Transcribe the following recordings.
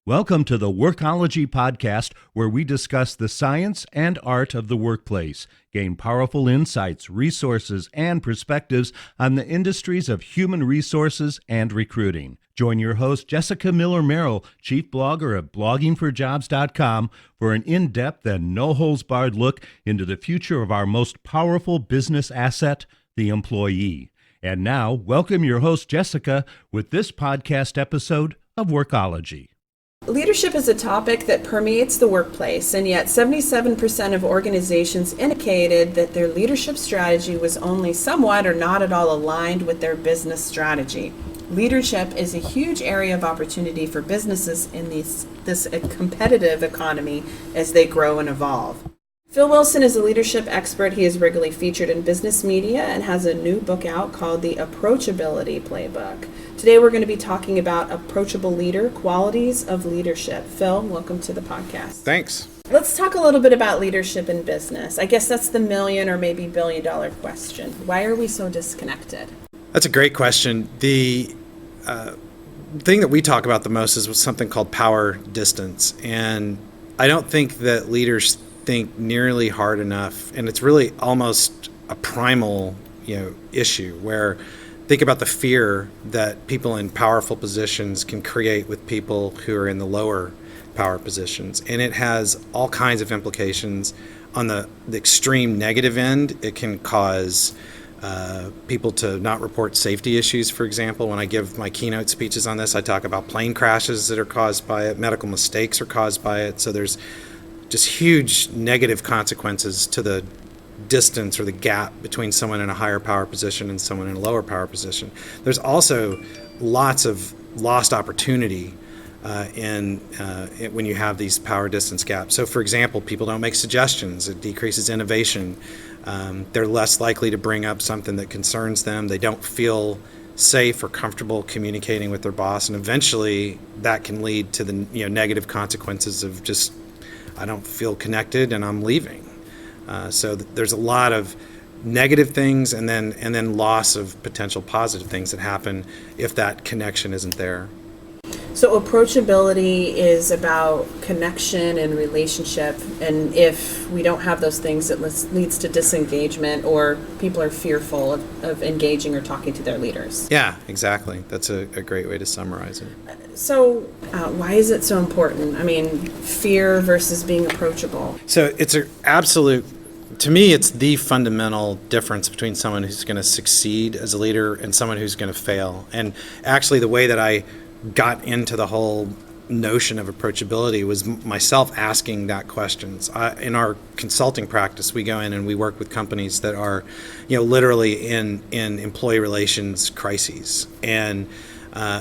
Welcome to the WORKOLOGY podcast, where we discuss the science and art of the workplace, gain powerful insights, resources, and perspectives on the industries of human resources and recruiting. Join your host, Jessica Miller-Merrill, chief blogger of bloggingforjobs.com, for an in-depth and no-holds-barred look into the future of our most powerful business asset, the employee. And now, welcome your host, Jessica, with this podcast episode of WORKOLOGY. Leadership is a topic that permeates the workplace, and yet 77% of organizations indicated that their leadership strategy was only somewhat or not at all aligned with their business strategy. Leadership is a huge area of opportunity for businesses in this competitive economy as they grow and evolve. Phil Wilson is a leadership expert. He is regularly featured in business media and has a new book out called The Approachability Playbook. Today we're going to be talking about approachable leader, qualities of leadership. Phil, welcome to the podcast. Thanks. Let's talk a little bit about leadership in business. I guess that's the million or maybe billion-dollar question. Why are we so disconnected? That's a great question. The thing that we talk about the most is something called power distance. And I don't think that leaders think nearly hard enough. And it's really almost a primal, issue where think about the fear that people in powerful positions can create with people who are in the lower power positions. And it has all kinds of implications. On the extreme negative end, it can cause people to not report safety issues, for example. When I give my keynote speeches on this, I talk about plane crashes that are caused by it, medical mistakes are caused by it. So there's just huge negative consequences to the distance or the gap between someone in a higher power position and someone in a lower power position. There's also lots of lost opportunity when you have these power distance gaps. So for example, people don't make suggestions. It decreases innovation. They're less likely to bring up something that concerns them. They don't feel safe or comfortable communicating with their boss. And eventually that can lead to the negative consequences of just, I don't feel connected and I'm leaving. So there's a lot of negative things and then loss of potential positive things that happen if that connection isn't there. So approachability is about connection and relationship, and if we don't have those things, it leads to disengagement, or people are fearful of engaging or talking to their leaders. Yeah, exactly. That's a great way to summarize it. So why is it so important? I mean, fear versus being approachable. So it's an absolute, to me, it's the fundamental difference between someone who's going to succeed as a leader and someone who's going to fail. And actually the way that I got into the whole notion of approachability was myself asking that questions. In our consulting practice, we go in and we work with companies that are, literally in employee relations crises. And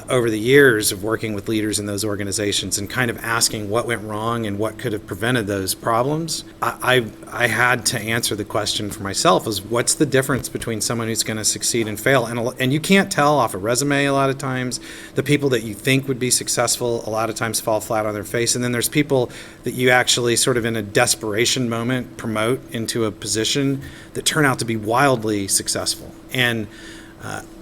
over the years of working with leaders in those organizations and kind of asking what went wrong and what could have prevented those problems, I had to answer the question for myself: is what's the difference between someone who's going to succeed and fail? And you can't tell off a resume a lot of times. The people that you think would be successful a lot of times fall flat on their face. And then there's people that you actually sort of in a desperation moment promote into a position that turn out to be wildly successful. And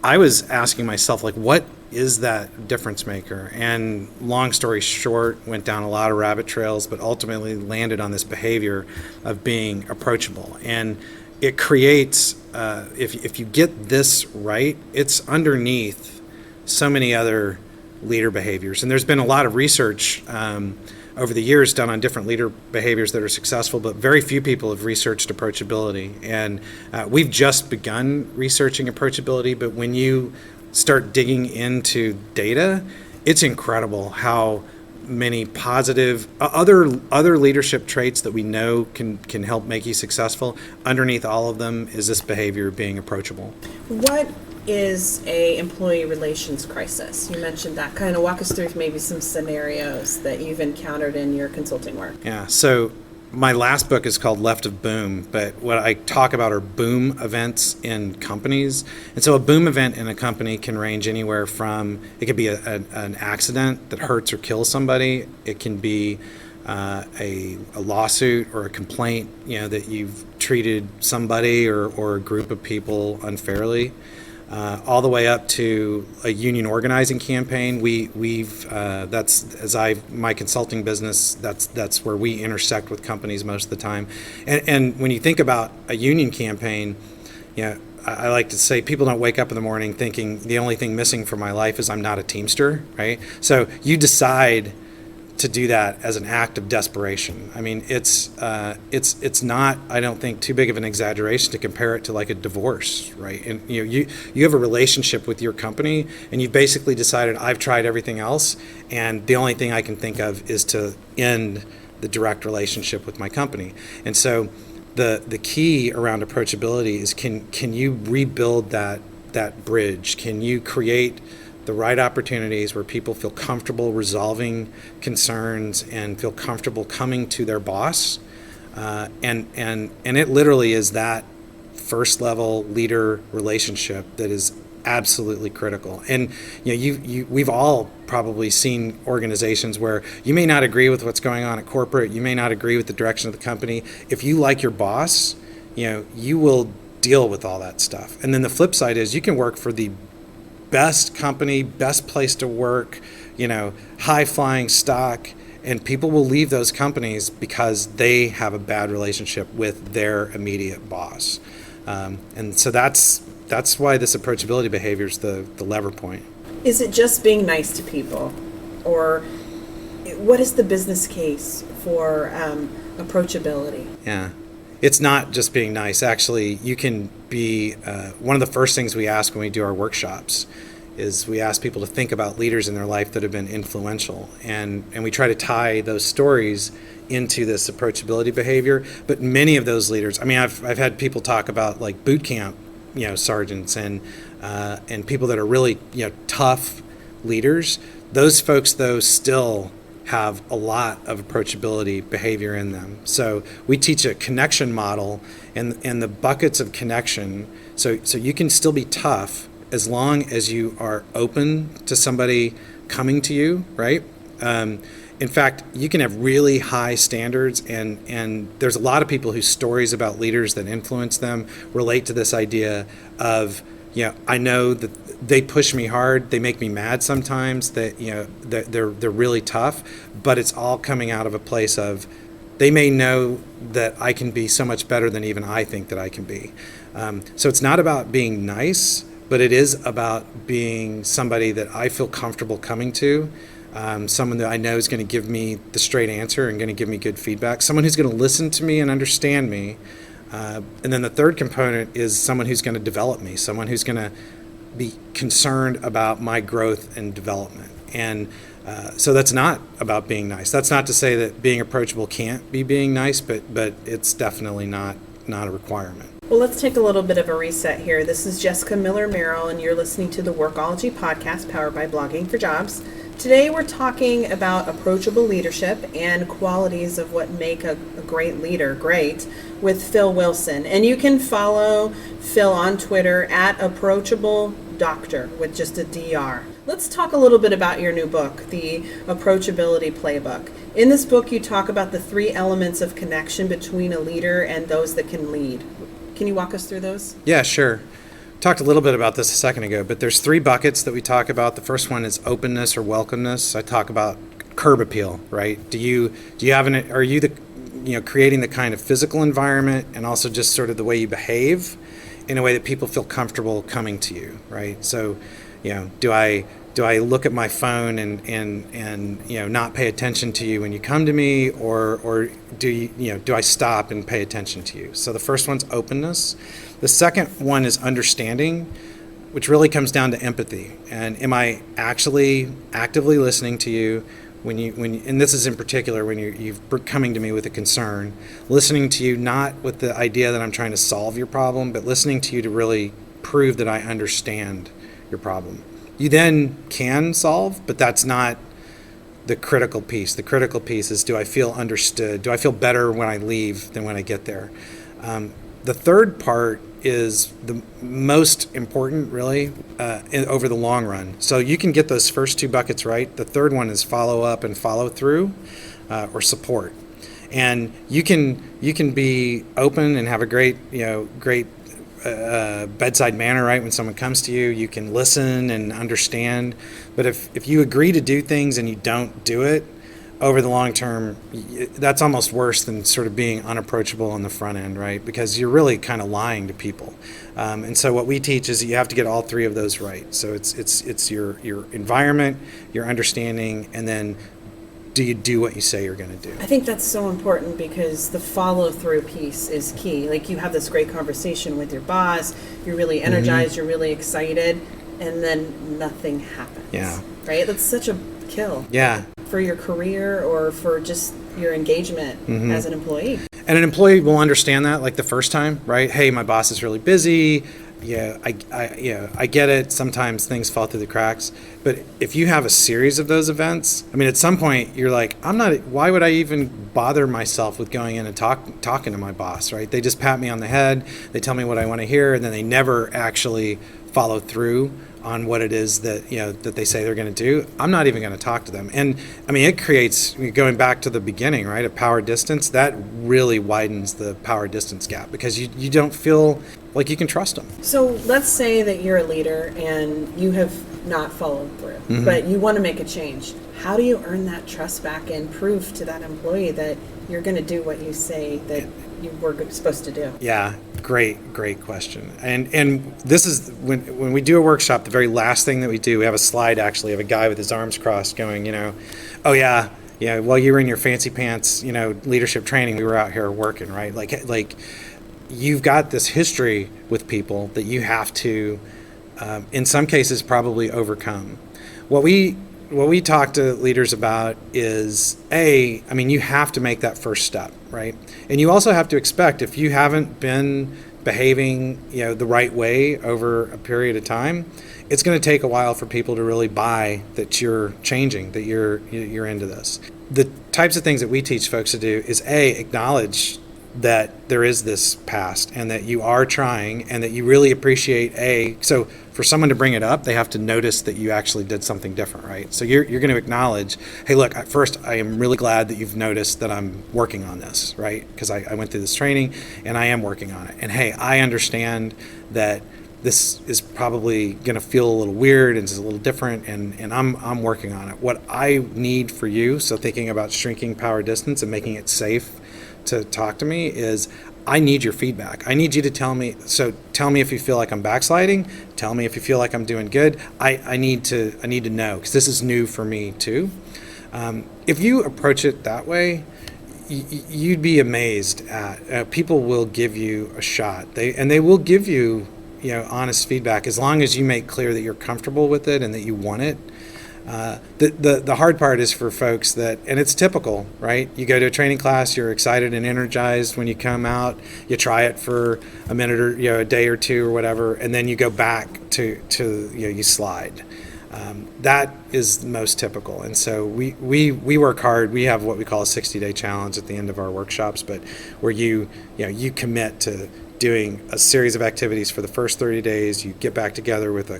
I was asking myself, what is that difference maker? And long story short, went down a lot of rabbit trails, but ultimately landed on this behavior of being approachable. And it creates, if you get this right, it's underneath so many other leader behaviors. And there's been a lot of research over the years done on different leader behaviors that are successful, but very few people have researched approachability. And we've just begun researching approachability, but when you start digging into data, it's incredible how many positive other leadership traits that we know can help make you successful. Underneath all of them is this behavior of being approachable. What is a employee relations crisis? You mentioned that. Kind of walk us through maybe some scenarios that you've encountered in your consulting work. Yeah, so my last book is called Left of Boom, but what I talk about are boom events in companies. And so a boom event in a company can range anywhere from, it could be an accident that hurts or kills somebody. It can be a lawsuit or a complaint, that you've treated somebody or a group of people unfairly. all the way up to a union organizing campaign. My consulting business, that's where we intersect with companies most of the time. And when you think about a union campaign, I like to say people don't wake up in the morning thinking the only thing missing from my life is I'm not a Teamster, right? So you decide to do that as an act of desperation. I mean, it's not, I don't think, too big of an exaggeration to compare it to like a divorce, right? And you have a relationship with your company, and you've basically decided I've tried everything else, and the only thing I can think of is to end the direct relationship with my company. And so the key around approachability is can you rebuild that bridge? Can you create the right opportunities where people feel comfortable resolving concerns and feel comfortable coming to their boss? And it literally is that first level leader relationship that is absolutely critical. And we've all probably seen organizations where you may not agree with what's going on at corporate, you may not agree with the direction of the company. If you like your boss, you will deal with all that stuff. And then the flip side is you can work for the best company, best place to work, high flying stock, and people will leave those companies because they have a bad relationship with their immediate boss. And so that's why this approachability behavior is the lever point. Is it just being nice to people, or what is the business case for approachability? Yeah. It's not just being nice. Actually, you can be, one of the first things we ask when we do our workshops is we ask people to think about leaders in their life that have been influential. And we try to tie those stories into this approachability behavior. But many of those leaders, I mean, I've had people talk about like boot camp, sergeants and people that are really, tough leaders. Those folks, though, still have a lot of approachability behavior in them. So we teach a connection model and the buckets of connection. So you can still be tough as long as you are open to somebody coming to you, right? In fact, you can have really high standards, and there's a lot of people whose stories about leaders that influence them relate to this idea of, I know that they push me hard, they make me mad sometimes, that they're really tough, but it's all coming out of a place of they may know that I can be so much better than even I think that I can be. So it's not about being nice, but it is about being somebody that I feel comfortable coming to, someone that I know is going to give me the straight answer and going to give me good feedback, someone who's going to listen to me and understand me. And then the third component is someone who's going to develop me, someone who's going to be concerned about my growth and development. And so that's not about being nice. That's not to say that being approachable can't be being nice, but it's definitely not a requirement. Well, let's take a little bit of a reset here. This is Jessica Miller-Merrill, and you're listening to the Workology podcast powered by Blogging for Jobs. Today we're talking about approachable leadership and qualities of what make a great leader great with Phil Wilson. And you can follow Phil on Twitter at ApproachableDoctor with just a DR. Let's talk a little bit about your new book, The Approachability Playbook. In this book, you talk about the 3 elements of connection between a leader and those that can lead. Can you walk us through those? Yeah, sure. Talked a little bit about this a second ago, but there's 3 buckets that we talk about. The first one is openness or welcomeness. I talk about curb appeal, right? Are you creating the kind of physical environment and also just sort of the way you behave in a way that people feel comfortable coming to you, right? So, do I look at my phone and not pay attention to you when you come to me, or do I stop and pay attention to you? So the first one's openness. The second one is understanding, which really comes down to empathy. And am I actually actively listening to you when and this is in particular when you're coming to me with a concern, listening to you not with the idea that I'm trying to solve your problem, but listening to you to really prove that I understand your problem. You then can solve, but that's not the critical piece. The critical piece is, do I feel understood? Do I feel better when I leave than when I get there? The third part is the most important, really, over the long run. So you can get those first 2 buckets right. The third one is follow up and follow through, or support. And you can be open and have a great bedside manner, right? When someone comes to you, you can listen and understand. But if you agree to do things and you don't do it, over the long term, that's almost worse than sort of being unapproachable on the front end, right? Because you're really kind of lying to people. And so what we teach is that you have to get all three of those right. So it's your environment, your understanding, and then do you do what you say you're going to do? I think that's so important because the follow-through piece is key. Like, you have this great conversation with your boss, you're really energized, you're really excited, and then nothing happens. Yeah. Right? That's such a kill. Yeah. For your career or for just your engagement as an employee. And an employee will understand that, like, the first time, right? Hey, my boss is really busy. Yeah, I get it. Sometimes things fall through the cracks. But if you have a series of those events, I mean, at some point you're like, why would I even bother myself with going in and talking to my boss, right? They just pat me on the head, they tell me what I want to hear, and then they never actually follow through on what it is that that they say they're going to do. I'm not even going to talk to them. And I mean, it creates, going back to the beginning, right, a power distance, that really widens the power distance gap because you don't feel like you can trust them. So let's say that you're a leader and you have not followed through, but you want to make a change. How do you earn that trust back and prove to that employee that you're going to do what you say that you were supposed to do? Yeah. Great question. And this is when we do a workshop, the very last thing that we do, we have a slide actually of a guy with his arms crossed going, oh yeah, while you were in your fancy pants, leadership training, we were out here working, right? Like you've got this history with people that you have to, in some cases, probably overcome. What we talk to leaders about is, you have to make that first step, right? And you also have to expect, if you haven't been behaving, the right way over a period of time, it's going to take a while for people to really buy that you're changing, that you're into this. The types of things that we teach folks to do is acknowledge that there is this past and that you are trying and that you really appreciate so for someone to bring it up, they have to notice that you actually did something different, right? So you're going to acknowledge, hey, look, first, I am really glad that you've noticed that I'm working on this, right? Because I went through this training and I am working on it. And hey, I understand that this is probably going to feel a little weird and it's a little different, and I'm working on it. What I need for you, so thinking about shrinking power distance and making it safe to talk to me, is I need your feedback. I need you to tell me. So tell me if you feel like I'm backsliding. Tell me if you feel like I'm doing good. I need to know, because this is new for me too. If you approach it that way, you'd be amazed at people will give you a shot. They will give you honest feedback as long as you make clear that you're comfortable with it and that you want it. The hard part is for folks that, and it's typical, right? You go to a training class, you're excited and energized when you come out, you try it for a minute or a day or two or whatever, and then you go back to you slide. That is most typical. And so we work hard. We have what we call a 60-day challenge at the end of our workshops, but where you commit to doing a series of activities for the first 30 days, you get back together with a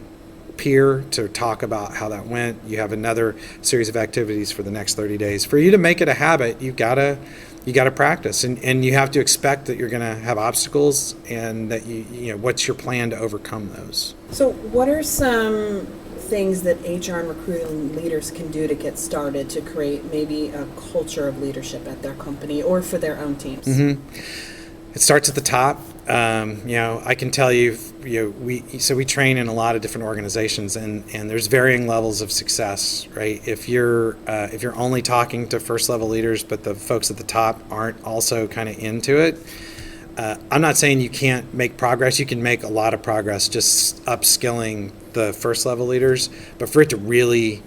peer to talk about how that went. You have another series of activities for the next 30 days. For you to make it a habit, you gotta practice, and you have to expect that you're gonna have obstacles, and that what's your plan to overcome those. So what are some things that HR and recruiting leaders can do to get started to create maybe a culture of leadership at their company or for their own teams? It starts at the top. I can tell you, we train in a lot of different organizations, and there's varying levels of success, right? If you're only talking to first level leaders, but the folks at the top aren't also kind of into it, I'm not saying you can't make progress. You can make a lot of progress just upskilling the first level leaders, but for it to really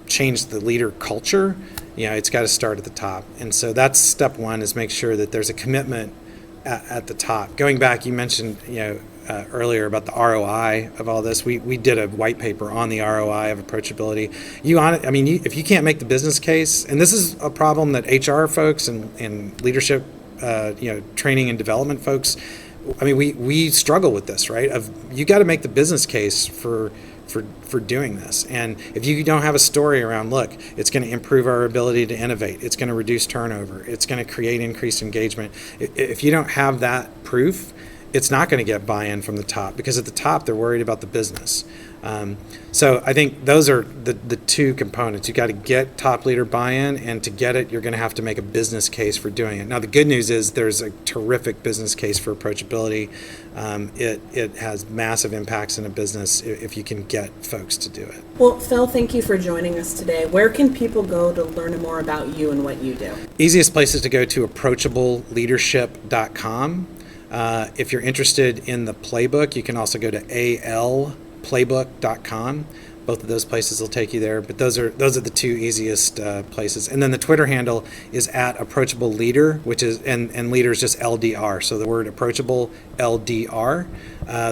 change the leader culture, it's got to start at the top. And so that's step one, is make sure that there's a commitment at the top. Going back, you mentioned earlier about the ROI of all this. We did a white paper on the ROI of approachability. If you can't make the business case, and this is a problem that HR folks and leadership, training and development folks, we struggle with this, right? You got to make the business case for doing this. And if you don't have a story around, look, it's going to improve our ability to innovate, it's going to reduce turnover, it's going to create increased engagement. If you don't have that proof, it's not going to get buy-in from the top, because at the top they're worried about the business. So I think those are the two components. You got to get top leader buy-in, and to get it, you're going to have to make a business case for doing it. Now, the good news is there's a terrific business case for approachability. It has massive impacts in a business if you can get folks to do it. Well, Phil, thank you for joining us today. Where can people go to learn more about you and what you do? Easiest place is to go to approachableleadership.com. If you're interested in the playbook, you can also go to alplaybook.com. Both of those places will take you there, but those are the two easiest places. And then the Twitter handle is @approachable_leader, which is and leader is just LDR. So the word approachable LDR.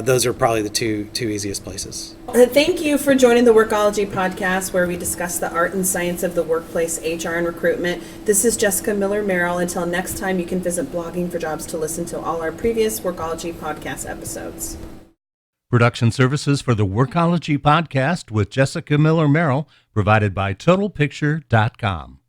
Those are probably the two easiest places. Thank you for joining the Workology podcast, where we discuss the art and science of the workplace, HR, and recruitment. This is Jessica Miller-Merrill. Until next time, you can visit Blogging for Jobs to listen to all our previous Workology podcast episodes. Production services for the Workology podcast with Jessica Miller-Merrill provided by TotalPicture.com.